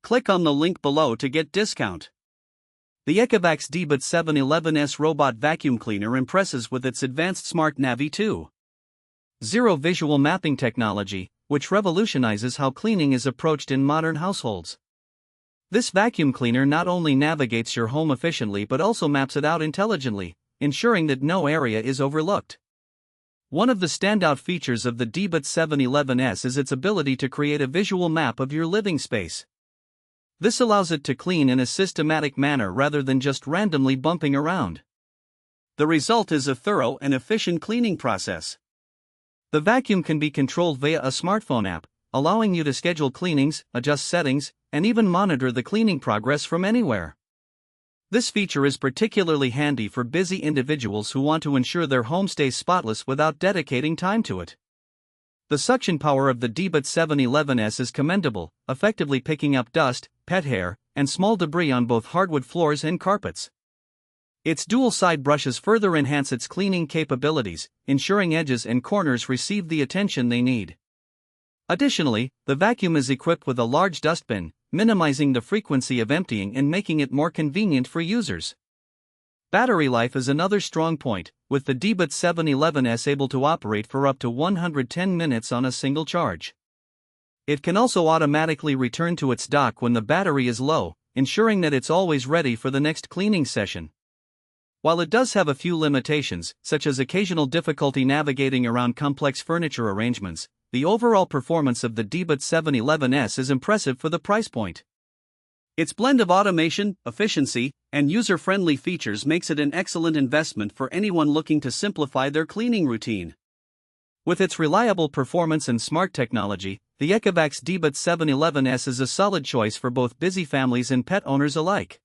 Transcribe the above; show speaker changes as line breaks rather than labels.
Click on the link below to get discount. The ECOVACS DEEBOT 711S robot vacuum cleaner impresses with its advanced Smart Navi 2.0 visual mapping technology, which revolutionizes how cleaning is approached in modern households. This vacuum cleaner not only navigates your home efficiently but also maps it out intelligently, ensuring that no area is overlooked. One of the standout features of the DEEBOT 711S is its ability to create a visual map of your living space. This allows it to clean in a systematic manner rather than just randomly bumping around. The result is a thorough and efficient cleaning process. The vacuum can be controlled via a smartphone app, allowing you to schedule cleanings, adjust settings, and even monitor the cleaning progress from anywhere. This feature is particularly handy for busy individuals who want to ensure their home stays spotless without dedicating time to it. The suction power of the DEEBOT 711S is commendable, effectively picking up dust, pet hair, and small debris on both hardwood floors and carpets. Its dual-side brushes further enhance its cleaning capabilities, ensuring edges and corners receive the attention they need. Additionally, the vacuum is equipped with a large dustbin, minimizing the frequency of emptying and making it more convenient for users. Battery life is another strong point, with the DEEBOT 711S able to operate for up to 110 minutes on a single charge. It can also automatically return to its dock when the battery is low, ensuring that it's always ready for the next cleaning session. While it does have a few limitations, such as occasional difficulty navigating around complex furniture arrangements, the overall performance of the DEEBOT 711S is impressive for the price point. Its blend of automation, efficiency, and user-friendly features makes it an excellent investment for anyone looking to simplify their cleaning routine. With its reliable performance and smart technology, the ECOVACS DEEBOT 711S is a solid choice for both busy families and pet owners alike.